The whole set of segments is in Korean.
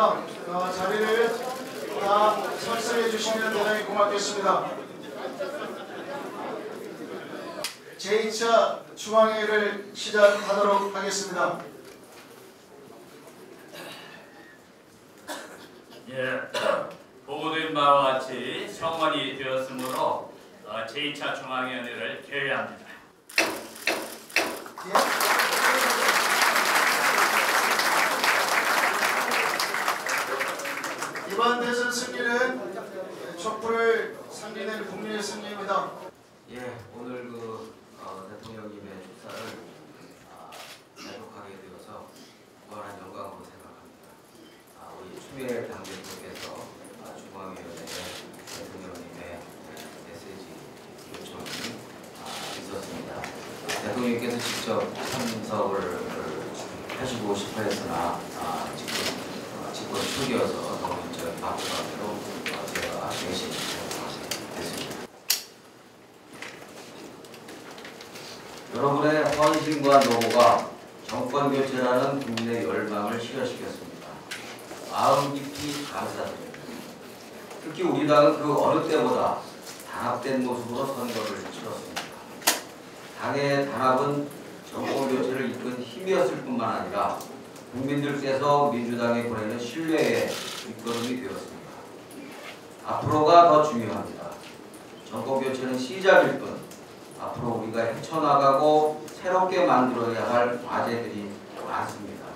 있습니다. 자리를 다 설정해 주시면 대단히 고맙겠습니다. 제2차 중앙회의를 시작하도록 하겠습니다. 예, 보고된 바와 같이 성원이 되었으므로 제2차 중앙위원회를 개회합니다. 이번 대선 승리는 촛불을 상기될 국민의 승리입니다. 예, 오늘 대통령님의 축사를 계속하게 되어서 무한한 영광으로 생각합니다. 우리 추미애 당대표께서 중앙위원회에 대통령님의 메시지 요청이 있었습니다. 대통령께서 직접 참석을 하시고 싶어 했으나 지금 집권 초기여서 너무 바쁜 관계로 제가 대신 됐습니다. 여러분의 헌신과 노고가 정권 교체라는 국민의 열망을 실현시켰습니다. 마음 깊이 감사드립니다. 특히 우리 당은 그 어느 때보다 단합된 모습으로 선거를 치렀습니다. 당의 단합은 정권 교체를 이끈 힘이었을 뿐만 아니라 국민들께서 민주당에 보내는 신뢰의 밑거름이 되었습니다. 앞으로가 더 중요합니다. 정권 교체는 시작일 뿐 앞으로 우리가 헤쳐나가고 새롭게 만들어야 할 과제들이 많습니다.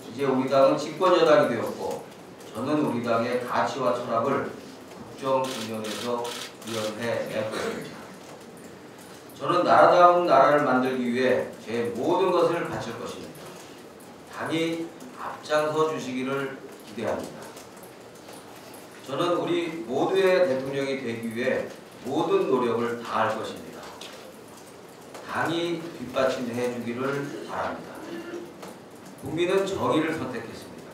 이제 우리 당은 집권여당이 되었고 저는 우리 당의 가치와 철학을 국정 운영에서 구현해 낼 것입니다. 저는 나라다운 나라를 만들기 위해 제 모든 것을 바칠 것입니다. 당이 앞장서 주시기를 기대합니다. 저는 우리 모두의 대통령이 되기 위해 모든 노력을 다할 것입니다. 당이 뒷받침해 주기를 바랍니다. 국민은 정의를 선택했습니다.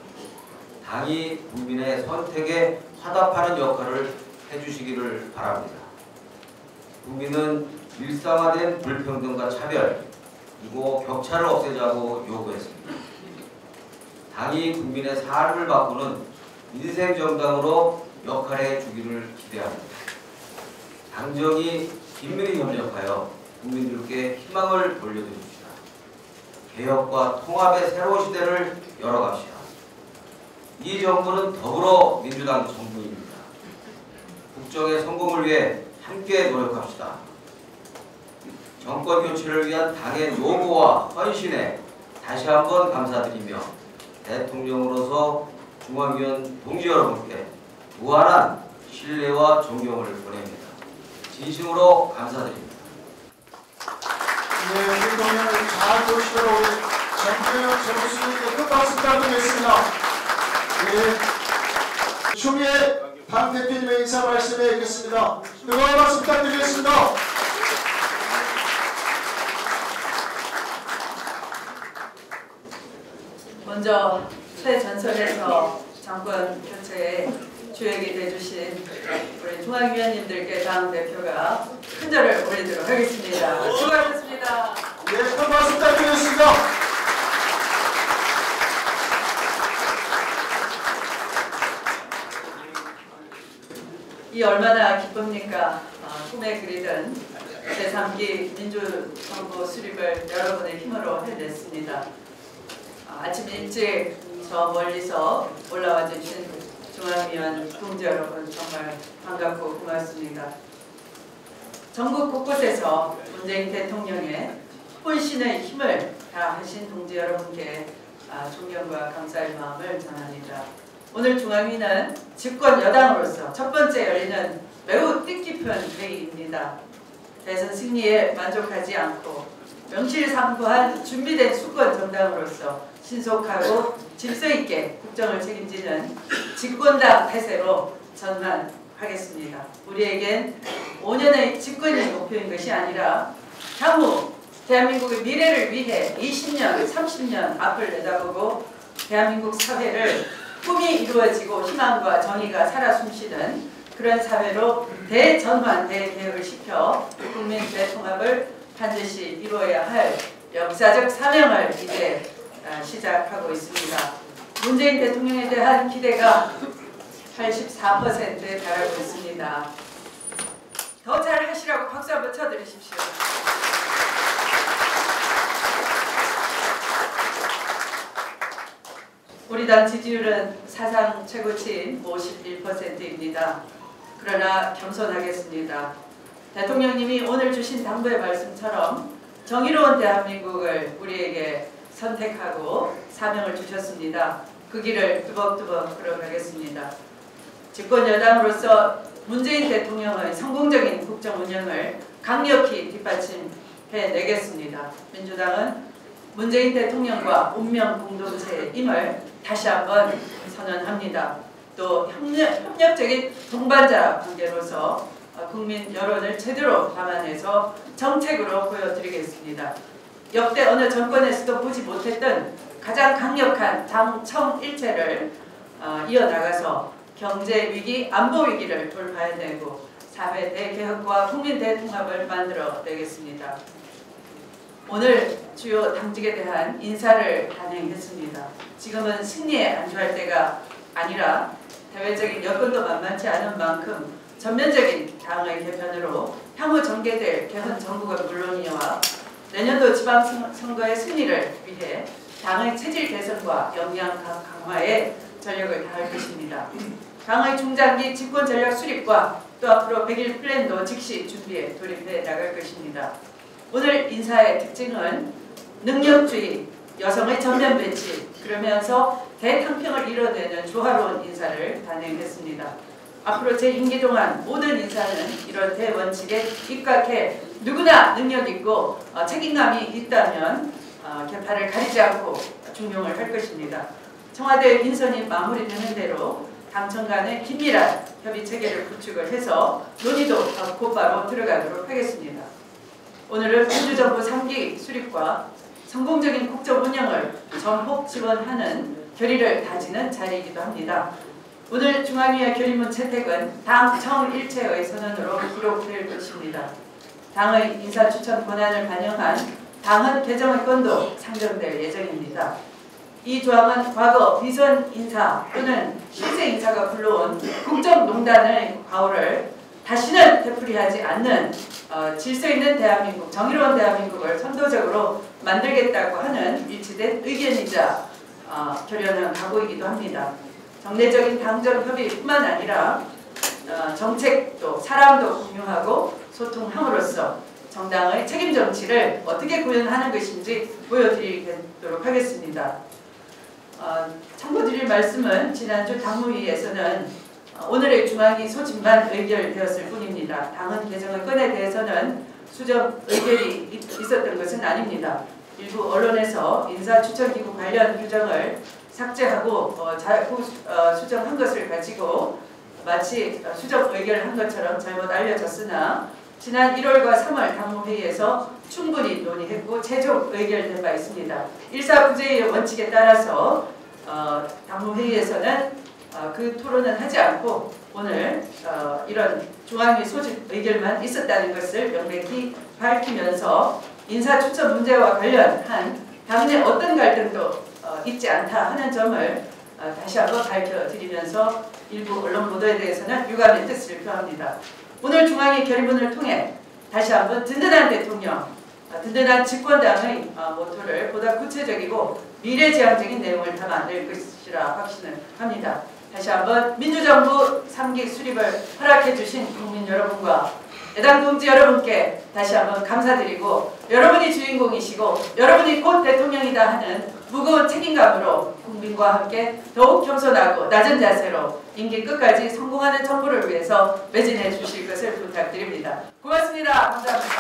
당이 국민의 선택에 화답하는 역할을 해주시기를 바랍니다. 국민은 일상화된 불평등과 차별, 그리고 격차를 없애자고 요구했습니다. 당이 국민의 삶을 바꾸는 인생정당으로 역할해 주기를 기대합니다. 당정이 긴밀히 협력하여 국민들께 희망을 돌려드립시다. 개혁과 통합의 새로운 시대를 열어갑시다. 이 정부는 더불어민주당 정부입니다. 국정의 성공을 위해 함께 노력합시다. 정권 교체를 위한 당의 노고와 헌신에 다시 한번 감사드리며 대통령으로서 중앙위원 동지 여러분께 무한한 신뢰와 존경을 보냅니다. 진심으로 감사드립니다. 네, 우리 공연을 잘 보시도록 우리 정태영 정수님께 큰 박수 부탁드리겠습니다. 네, 추미애 당대표님의 인사 말씀에 있겠습니다. 뜨거운 박수 부탁드리겠습니다. 먼저 최전선에서 정권 교체에 주역이 되주신 우리 중앙위원님들께 당 대표가 큰절을 올리도록 하겠습니다. 수고하셨습니다. 네, 큰 박수 부탁드리겠습니다. 이 얼마나 기쁩니까? 꿈에 그리던 제3기 민주정부 수립을 여러분의 힘으로 해냈습니다. 아침 일찍 저 멀리서 올라와 주신 중앙위원 동지 여러분 정말 반갑고 고맙습니다. 전국 곳곳에서 문재인 대통령의 혼신의 힘을 다하신 동지 여러분께 존경과 감사의 마음을 전합니다. 오늘 중앙위는 집권 여당으로서 첫 번째 열리는 매우 뜻깊은 회의입니다. 대선 승리에 만족하지 않고 명실상부한 준비된 수권 정당으로서 신속하고 질서 있게 국정을 책임지는 집권당 태세로 전환하겠습니다. 우리에겐 5년의 집권이 목표인 것이 아니라 향후 대한민국의 미래를 위해 20년, 30년 앞을 내다보고 대한민국 사회를 꿈이 이루어지고 희망과 정의가 살아 숨쉬는 그런 사회로 대전환, 대개혁을 시켜 국민 대통합을 반드시 이루어야 할 역사적 사명을 이제 시작하고 있습니다. 문재인 대통령에 대한 기대가 84%에 달하고 있습니다. 더 잘 하시라고 박수 한번 쳐드리십시오. 우리 당 지지율은 사상 최고치인 51%입니다. 그러나 겸손하겠습니다. 대통령님이 오늘 주신 당부의 말씀처럼 정의로운 대한민국을 우리에게 선택하고 사명을 주셨습니다. 그 길을 뚜벅뚜벅 걸어가겠습니다. 집권여당으로서 문재인 대통령의 성공적인 국정 운영을 강력히 뒷받침해내겠습니다. 민주당은 문재인 대통령과 운명 공동체임을 다시 한번 선언합니다. 또 협력적인 동반자 관계로서 국민 여론을 제대로 담아내서 정책으로 보여드리겠습니다. 역대 어느 정권에서도 보지 못했던 가장 강력한 당청일체를 이어나가서 경제 위기, 안보 위기를 돌파해내고 사회 대개혁과 국민 대통합을 만들어내겠습니다. 오늘 주요 당직에 대한 인사를 단행했습니다. 지금은 승리에 안주할 때가 아니라 대외적인 여건도 만만치 않은 만큼 전면적인 당의 개편으로 향후 전개될 개헌 정국은 물론이와 내년도 지방선거의 승리를 위해 당의 체질 개선과 역량 강화에 전력을 다할 것입니다. 당의 중장기 집권 전략 수립과 또 앞으로 100일 플랜도 즉시 준비에 돌입해 나갈 것입니다. 오늘 인사의 특징은 능력주의, 여성의 전면 배치, 그러면서 대탕평을 이뤄내는 조화로운 인사를 단행했습니다. 앞으로 제 임기 동안 모든 인사는 이런 대원칙에 입각해 누구나 능력 있고 책임감이 있다면 계파를 가리지 않고 중용을 할 것입니다. 청와대 인선이 마무리되는 대로 당청 간의 긴밀한 협의 체계를 구축을 해서 논의도 곧바로 들어가도록 하겠습니다. 오늘은 민주정부 3기 수립과 성공적인 국정 운영을 전폭 지원하는 결의를 다지는 자리이기도 합니다. 오늘 중앙위의 결의문 채택은 당 청일체의 선언으로 기록될 것입니다. 당의 인사추천 권한을 반영한 당헌 개정의 건도 상정될 예정입니다. 이 조항은 과거 비선 인사 또는 실세 인사가 불러온 국정농단의 과오를 다시는 되풀이하지 않는 질서 있는 대한민국, 정의로운 대한민국을 선도적으로 만들겠다고 하는 일치된 의견이자 결연한 각오이기도 합니다. 정례적인 당정 협의뿐만 아니라 정책도 사람도 공유하고 소통함으로써 정당의 책임 정치를 어떻게 구현하는 것인지 보여드리도록 하겠습니다. 참고드릴 말씀은 지난주 당무회의에서는 오늘의 중앙위 소집만 의결되었을 뿐입니다. 당헌 개정의 건에 대해서는 수정 의결이 있었던 것은 아닙니다. 일부 언론에서 인사추천기구 관련 규정을 삭제하고 수정한 것을 가지고 마치 수정 의결한 것처럼 잘못 알려졌으나 지난 1월과 3월 당무회의에서 충분히 논의했고 최종 의결된 바 있습니다. 일사부재의 원칙에 따라서 당무회의에서는 그 토론은 하지 않고 오늘 이런 중앙위 소집 의결만 있었다는 것을 명백히 밝히면서 인사추천 문제와 관련한 당내 어떤 갈등도 있지 않다 하는 점을 다시 한번 밝혀드리면서 일부 언론 보도에 대해서는 유감의 뜻을 표합니다. 오늘 중앙위 결의문을 통해 다시 한번 든든한 대통령, 든든한 집권당의 모토를 보다 구체적이고 미래지향적인 내용을 담아낼 것이라 확신을 합니다. 다시 한번 민주정부 3기 수립을 허락해 주신 국민 여러분과 여당 동지 여러분께 다시 한번 감사드리고 여러분이 주인공이시고 여러분이 곧 대통령이다 하는 무거운 책임감으로 국민과 함께 더욱 겸손하고 낮은 자세로 임기 끝까지 성공하는 정부를 위해서 매진해 주실 것을 부탁드립니다. 고맙습니다. 감사합니다.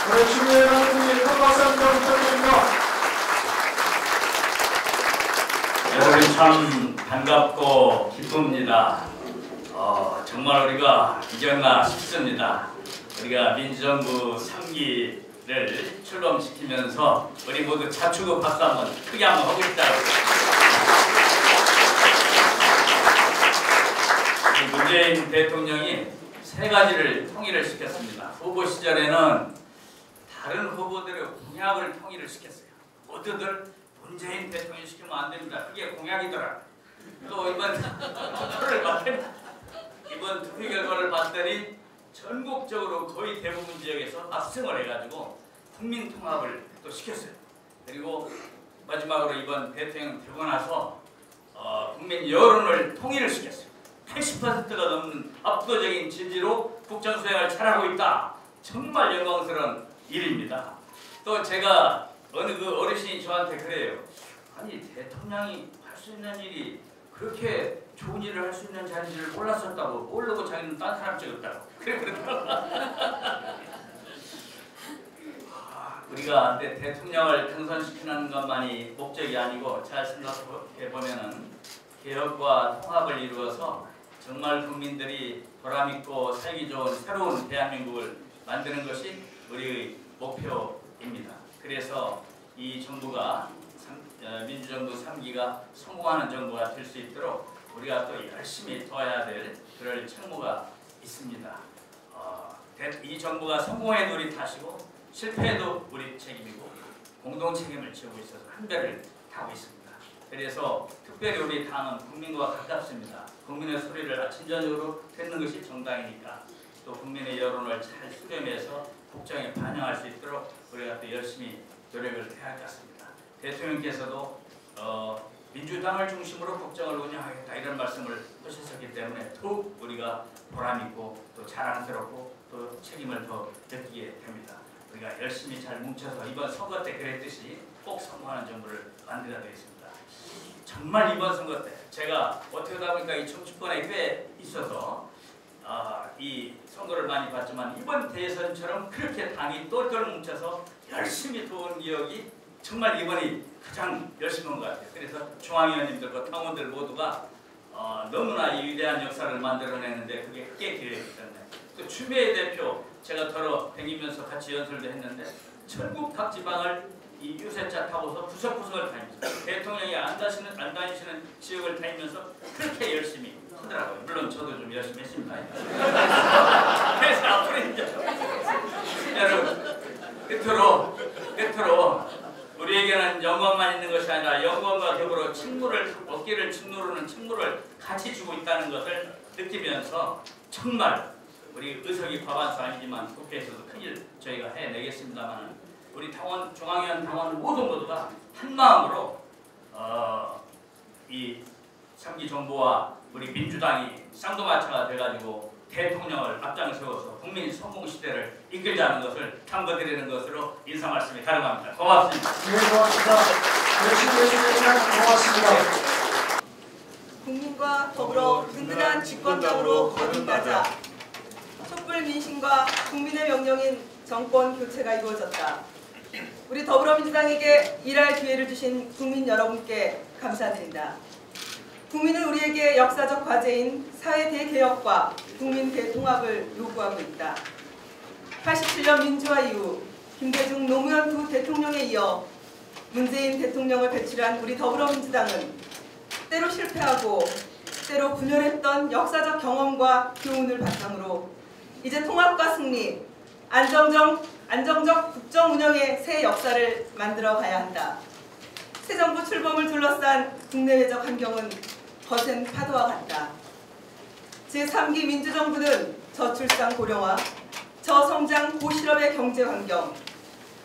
네, 주민여러분, 큰 박수 한번 부탁드립니다. 여러분 참 반갑고 기쁩니다. 정말 우리가 이겼나 싶습니다. 우리가 민주정부 3기를 출범시키면서 우리 모두 자축의 박수 한번 크게 한번 하고 싶다고. 문재인 대통령이 세 가지를 통일을 시켰습니다. 후보 시절에는 다른 후보들의 공약을 통일을 시켰어요. 모두들 문재인 대통령 시키면 안 됩니다. 그게 공약이더라. 또 이번 투표를 봤더니 이번 투표 결과를 봤더니 전국적으로 거의 대부분 지역에서 압승을 해가지고 국민 통합을 또 시켰어요. 그리고 마지막으로 이번 대통령 되고 나서 국민 여론을 통일을 시켰어요. 80%가 넘는 압도적인 지지로 국정 수행을 잘하고 있다. 정말 영광스러운 일입니다. 또 제가 어느 그 어르신이 저한테 그래요. 아니 대통령이 할 수 있는 일이 그렇게 좋은 일을 할 수 있는 자리를 몰랐었다고. 모르고 자기는 딴 사람 찍었다고. 그래 그러더라고요. 우리가 대통령을 당선시키는 것만이 목적이 아니고 잘 생각해 보면은 개혁과 통합을 이루어서 정말 국민들이 보람있고 살기 좋은 새로운 대한민국을 만드는 것이 우리의 목표입니다. 그래서 이 정부가 민주정부 3기가 성공하는 정부가 될 수 있도록 우리가 또 열심히 도와야 될 그럴 책무가 있습니다. 이 정부가 성공해도 우리 탓이고 실패해도 우리 책임이고 공동 책임을 지고 있어서 한 배를 타고 있습니다. 그래서 특별히 우리 당은 국민과 가깝습니다. 국민의 소리를 아침저녁으로 듣는 것이 정당이니까 또 국민의 여론을 잘 수렴해서 국정에 반영할 수 있도록 우리가 또 열심히 노력을 해야 할 것 같습니다. 대통령께서도 민주당을 중심으로 국정을 운영하겠다 이런 말씀을 하셨기 때문에 더욱 우리가 보람있고 또 자랑스럽고 또 책임을 더 느끼게 됩니다. 우리가 열심히 잘 뭉쳐서 이번 선거 때 그랬듯이 꼭 성공하는 정부를 만들어야 되겠습니다. 정말 이번 선거 때 제가 어떻게 하다 보니까 이 정치권에 꽤 있어서 이 선거를 많이 봤지만 이번 대선처럼 그렇게 당이 똘똘 뭉쳐서 열심히 도운 기억이 정말 이번이 가장 열심히 한 것 같아요. 그래서 중앙위원님들과 당원들 모두가 너무나 이 위대한 역사를 만들어내는데 그게 크게 기여했기 때문에 또 추미애 대표 제가 돌아다니면서 같이 연설도 했는데 전국 각 지방을 이 유세차 타고서 구석구석을 다니면서 대통령이 안 다니시는 지역을 다니면서 그렇게 열심히 하더라고요. 물론 저도 좀 열심히 했습니다. 그래서 앞으로 이제 여러분 끝으로 우리에게는 영광만 있는 것이 아니라 영광과 더불어 어깨를 짓누르는 책무를 같이 주고 있다는 것을 느끼면서 정말 우리 의석이 과반수 아니지만 국회에서도 큰일 저희가 해내겠습니다만 우리 당원, 중앙위원 당원 모두가 한 마음으로 이 3기 정부와 우리 민주당이 쌍두마차가 돼가지고 대통령을 앞장세워서 국민 성공 시대를 이끌자는 것을 당부드리는 것으로 인사 말씀이 가능합니다. 고맙습니다. 네, 고맙습니다. 열심히 해주셔서 고맙습니다. 국민과 더불어 든든한 집권당으로 거듭나자. 촛불 민심과 국민의 명령인 정권 교체가 이루어졌다. 우리 더불어민주당에게 일할 기회를 주신 국민 여러분께 감사드린다. 국민은 우리에게 역사적 과제인 사회 대개혁과 국민 대통합을 요구하고 있다. 87년 민주화 이후 김대중 노무현 두 대통령에 이어 문재인 대통령을 배출한 우리 더불어민주당은 때로 실패하고 때로 분열했던 역사적 경험과 교훈을 바탕으로 이제 통합과 승리, 안정적 국정 운영의 새 역사를 만들어 가야 한다. 새 정부 출범을 둘러싼 국내외적 환경은 거센 파도와 같다. 제3기 민주정부는 저출산 고령화, 저성장 고실업의 경제 환경,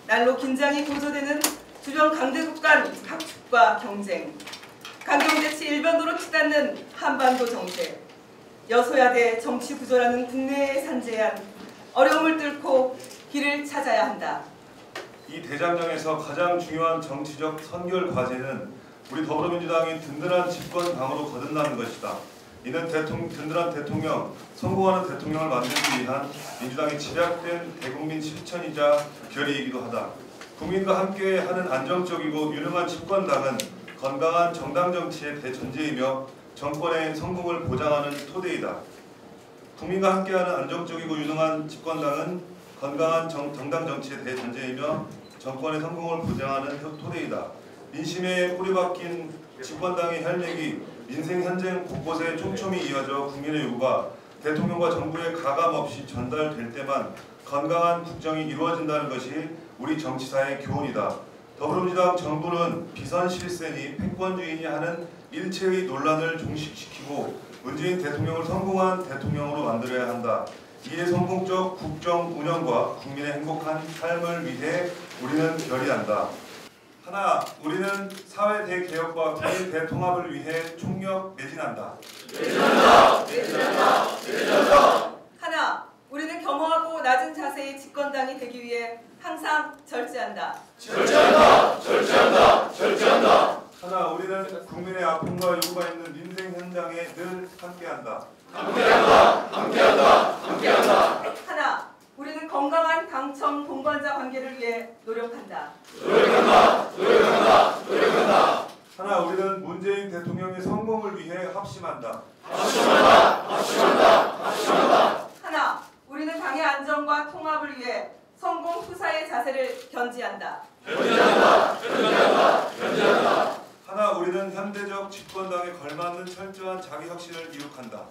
날로 긴장이 고조되는 주변 강대국 간 각축과 경쟁, 강경대치 일변도로 치닫는 한반도 정세, 여소야대 정치 구조라는 국내에 산재한 어려움을 뚫고 길을 찾아야 한다. 이 대장정에서 가장 중요한 정치적 선결 과제는 우리 더불어민주당이 든든한 집권당으로 거듭나는 것이다. 이는 든든한 대통령, 성공하는 대통령을 만들기 위한 민주당의 집약된 대국민 실천이자 결의이기도 하다. 국민과 함께하는 안정적이고 유능한 집권당은 건강한 정당 정치의 대전제이며 정권의 성공을 보장하는 토대이다. 국민과 함께하는 안정적이고 유능한 집권당은 건강한 정당 정치의 대전제이며 정권의 성공을 보장하는 토대이다. 민심에 뿌리박힌 집권당의 혈맥이 민생 현장 곳곳에 촘촘히 이어져 국민의 요구가 대통령과 정부에 가감없이 전달될 때만 건강한 국정이 이루어진다는 것이 우리 정치사의 교훈이다. 더불어민주당 정부는 비선 실세니 패권주의니 하는 일체의 논란을 종식시키고 문재인 대통령을 성공한 대통령으로 만들어야 한다. 이에 성공적 국정 운영과 국민의 행복한 삶을 위해 우리는 결의한다. 하나, 우리는 사회 대개혁과 국민 대통합을 위해 총력 매진한다. 하나, 우리는 겸허하고 낮은 자세의 집권당이 되기 위해 항상 절제한다. 하나, 우리는 국민의 아픔과 요구가 있는 민생 현장에 늘 함께한다. 하나, 우리는 건강한 당청 동반자 관계를 위해 노력한다. 하나, 우리는 문재인 대통령의 성공을 위해 합심한다. 하나, 우리는 당의 안정과 통합을 위해 성공 후사의 자세를 견지한다. 하나, 우리는 현대적 집권당에 걸맞는 철저한 자기 혁신을 이룩한다.